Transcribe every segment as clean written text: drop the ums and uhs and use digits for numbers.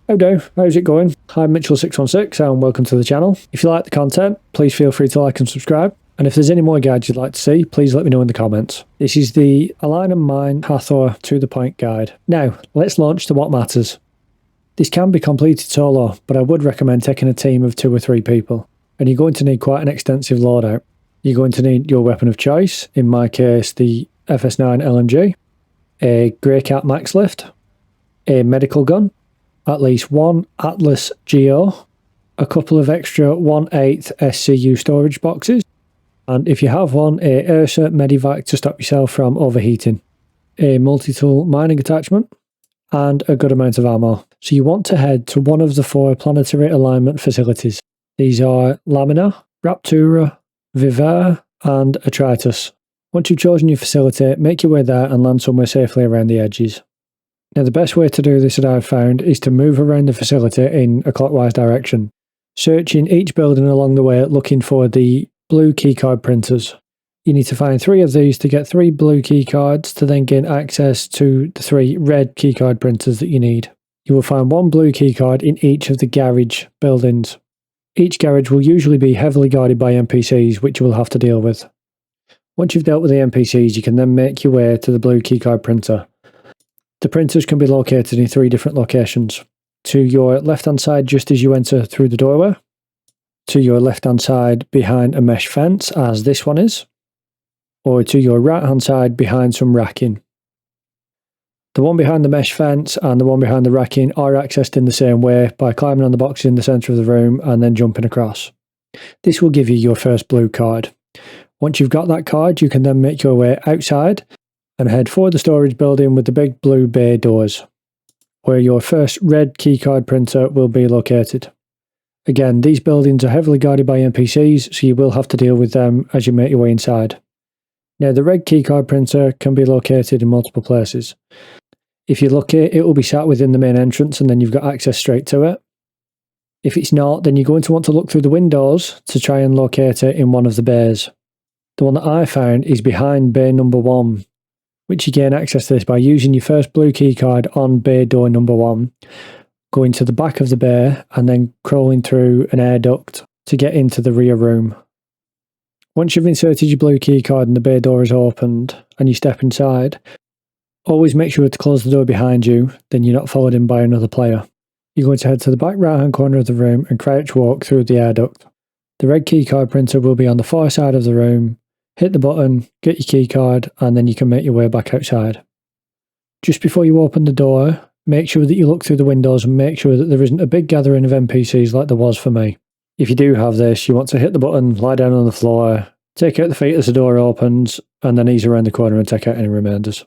How's it going? I'm Mitchell616 and welcome to the channel. If you like the content, please feel free to like and subscribe. And if there's any more guides you'd like to see, please let me know in the comments. This is the Align and Mine Hathor to the point guide. Now, let's launch to what matters. This can be completed solo, but I would recommend taking a team of 2 or 3 people. And you're going to need quite an extensive loadout. You're going to need your weapon of choice, in my case the FS9 LMG, a Grey Cat Max Lift, a medical gun, at least one Atlas GO, a couple of extra 1/8 SCU storage boxes, and if you have one, a Ursa Medivac to stop yourself from overheating, a multi-tool mining attachment, and a good amount of ammo. So you want to head to one of the 4 planetary alignment facilities. These are Lamina, Raptura, Vivar, and Atritus. Once you've chosen your facility, make your way there and land somewhere safely around the edges. Now the best way to do this that I've found is to move around the facility in a clockwise direction, searching each building along the way looking for the blue keycard printers. You need to find 3 of these to get 3 blue keycards to then gain access to the 3 red keycard printers that you need. You will find 1 blue keycard in each of the garage buildings. Each garage will usually be heavily guarded by NPCs, which you will have to deal with. Once you've dealt with the NPCs, you can then make your way to the blue keycard printer. The printers can be located in 3 different locations. To your left-hand side just as you enter through the doorway, to your left-hand side behind a mesh fence, as this one is, or to your right-hand side behind some racking. The one behind the mesh fence and the one behind the racking are accessed in the same way by climbing on the boxes in the centre of the room and then jumping across. This will give you your first blue card. Once you've got that card, you can then make your way outside and head for the storage building with the big blue bay doors, where your first red keycard printer will be located. Again, these buildings are heavily guarded by NPCs, so you will have to deal with them as you make your way inside. Now, the red keycard printer can be located in multiple places. If you're lucky, it will be sat within the main entrance and then you've got access straight to it. If it's not, then you're going to want to look through the windows to try and locate it in one of the bays. The one that I found is behind bay number 1, which you gain access to this by using your first blue keycard on bay door number 1, going to the back of the bay and then crawling through an air duct to get into the rear room. Once you've inserted your blue keycard and the bay door is opened and you step inside, always make sure to close the door behind you, then you're not followed in by another player. You're going to head to the back right hand corner of the room and crouch walk through the air duct. The red keycard printer will be on the far side of the room. Hit the button, get your keycard, and then you can make your way back outside. Just before you open the door, make sure that you look through the windows and make sure that there isn't a big gathering of NPCs like there was for me. If you do have this, you want to hit the button, lie down on the floor, take out the feet as the door opens, and then ease around the corner and take out any remainders.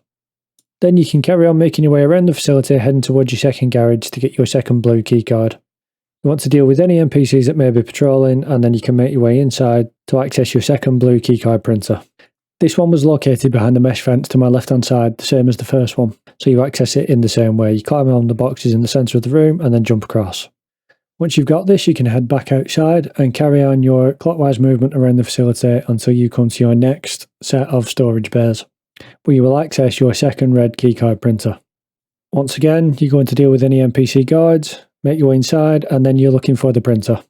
Then you can carry on making your way around the facility, heading towards your second garage to get your second blue keycard. You want to deal with any NPCs that may be patrolling, and then you can make your way inside to access your second blue keycard printer. This one was located behind the mesh fence to my left-hand side, the same as the first one, so you access it in the same way. You climb on the boxes in the centre of the room and then jump across. Once you've got this, you can head back outside and carry on your clockwise movement around the facility until you come to your next set of storage bays, where you will access your second red keycard printer. Once again, you're going to deal with any NPC guards, make your way inside, and then you're looking for the printer.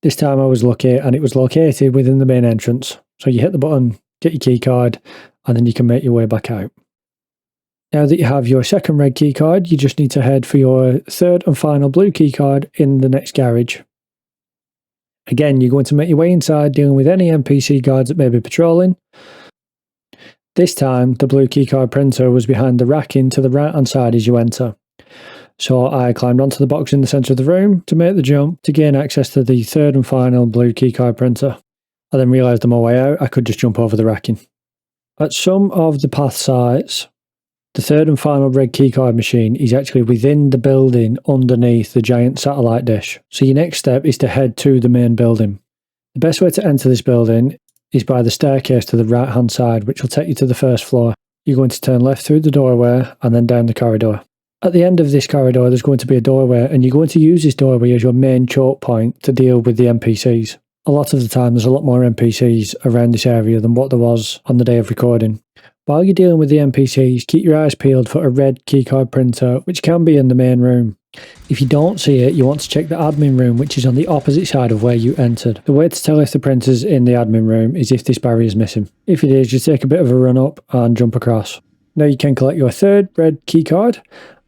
This time I was lucky and it was located within the main entrance. So you hit the button, get your keycard, and then you can make your way back out. Now that you have your second red keycard, you just need to head for your third and final blue keycard in the next garage. Again, you're going to make your way inside, dealing with any NPC guards that may be patrolling. This time, the blue keycard printer was behind the racking to the right-hand side as you enter. So I climbed onto the box in the centre of the room to make the jump to gain access to the third and final blue keycard printer. I then realised on my way out I could just jump over the racking. At some of the path sites, the third and final red keycard machine is actually within the building underneath the giant satellite dish. So your next step is to head to the main building. The best way to enter this building is by the staircase to the right hand side, which will take you to the first floor. You're going to turn left through the doorway and then down the corridor. At the end of this corridor, there's going to be a doorway, and you're going to use this doorway as your main choke point to deal with the NPCs. A lot of the time, there's a lot more NPCs around this area than what there was on the day of recording. While you're dealing with the NPCs, keep your eyes peeled for a red keycard printer, which can be in the main room. If you don't see it, you want to check the admin room, which is on the opposite side of where you entered. The way to tell if the printer's in the admin room is if this barrier is missing. If it is, just take a bit of a run up and jump across. Now you can collect your third red keycard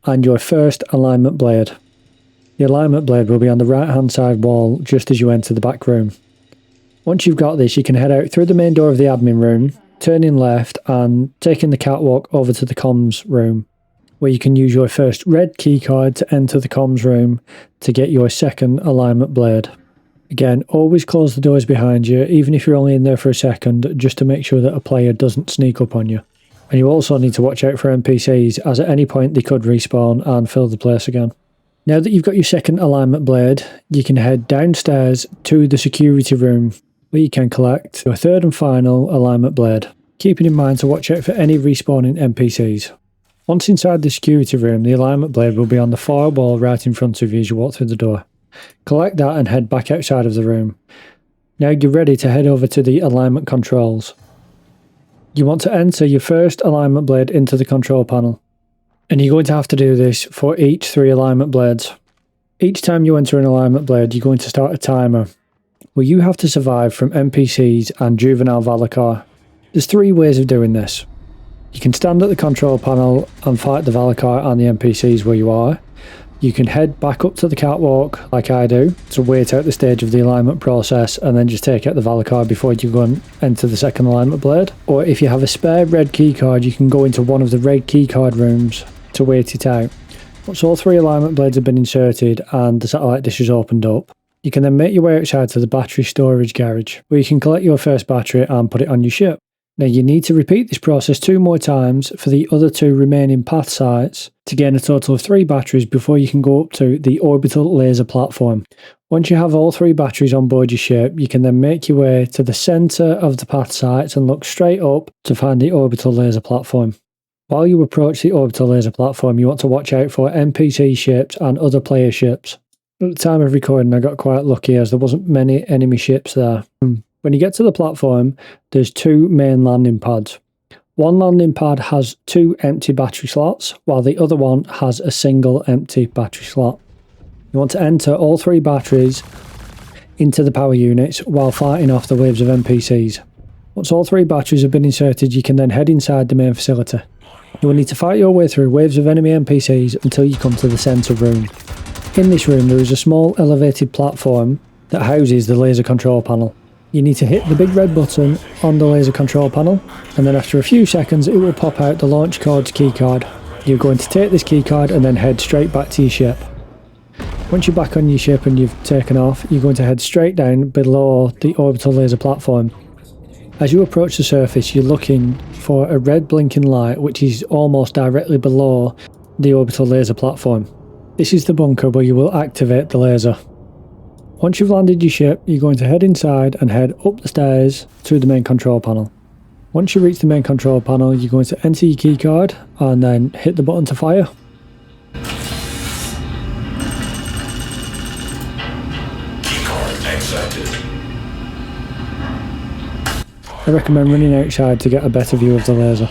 and your first alignment blade. The alignment blade will be on the right hand side wall just as you enter the back room. Once you've got this, you can head out through the main door of the admin room, turning left and taking the catwalk over to the comms room, where you can use your first red keycard to enter the comms room to get your second alignment blade. Again, always close the doors behind you, even if you're only in there for a second, just to make sure that a player doesn't sneak up on you. And you also need to watch out for NPCs, as at any point they could respawn and fill the place again. Now that you've got your second alignment blade, you can head downstairs to the security room, where you can collect your third and final alignment blade, keeping in mind to watch out for any respawning NPCs. Once inside the security room, the alignment blade will be on the far wall right in front of you as you walk through the door. Collect that and head back outside of the room. Now you're ready to head over to the alignment controls. You want to enter your first alignment blade into the control panel, and you're going to have to do this for each 3 alignment blades. Each time you enter an alignment blade, you're going to start a timer where you have to survive from NPCs and juvenile Valakar. There's 3 ways of doing this. You can stand at the control panel and fight the Valakar and the NPCs where you are. You can head back up to the catwalk, like I do, to wait out the stage of the alignment process and then just take out the Valakar before you go and enter the second alignment blade. Or if you have a spare red keycard, you can go into one of the red keycard rooms to wait it out. Once all 3 alignment blades have been inserted and the satellite dish is opened up, you can then make your way outside to the battery storage garage, where you can collect your first battery and put it on your ship. Now you need to repeat this process 2 more times for the other 2 remaining path sites to gain a total of 3 batteries before you can go up to the Orbital laser platform. Once you have all 3 batteries on board your ship, you can then make your way to the centre of the path sites and look straight up to find the Orbital laser platform. While you approach the Orbital laser platform, you want to watch out for NPC ships and other player ships. At the time of recording, I got quite lucky as there wasn't many enemy ships there. When you get to the platform, there's 2 main landing pads. One landing pad has 2 empty battery slots, while the other one has a single empty battery slot. You want to enter all 3 batteries into the power units while fighting off the waves of NPCs. Once all 3 batteries have been inserted, you can then head inside the main facility. You will need to fight your way through waves of enemy NPCs until you come to the centre room. In this room, there is a small elevated platform that houses the laser control panel. You need to hit the big red button on the laser control panel, and then after a few seconds it will pop out the launch code's keycard. You're going to take this keycard and then head straight back to your ship. Once you're back on your ship and you've taken off, you're going to head straight down below the orbital laser platform. As you approach the surface, you're looking for a red blinking light which is almost directly below the orbital laser platform. This is the bunker where you will activate the laser. Once you've landed your ship, you're going to head inside and head up the stairs to the main control panel. Once you reach the main control panel, you're going to enter your keycard and then hit the button to fire. Keycard accepted. I recommend running outside to get a better view of the laser.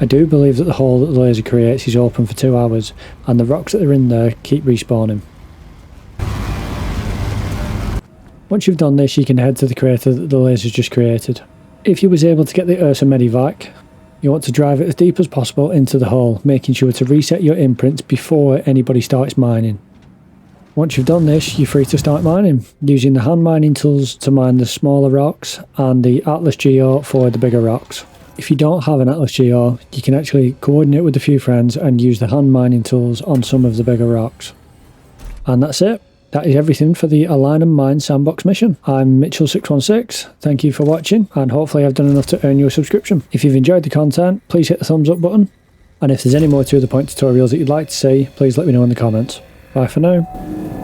I do believe that the hole that the laser creates is open for 2 hours, and the rocks that are in there keep respawning. Once you've done this, you can head to the crater that the laser's just created. If you was able to get the Ursa Medivac, you want to drive it as deep as possible into the hole, making sure to reset your imprints before anybody starts mining. Once you've done this, you're free to start mining, using the hand mining tools to mine the smaller rocks and the Atlas Geo for the bigger rocks. If you don't have an Atlas Geo, you can actually coordinate with a few friends and use the hand mining tools on some of the bigger rocks. And that's it. That is everything for the Align and Mine sandbox mission. I'm Mitchell616, thank you for watching, and hopefully I've done enough to earn you a subscription. If you've enjoyed the content, please hit the thumbs up button, and if there's any more 2 the point tutorials that you'd like to see, please let me know in the comments. Bye for now.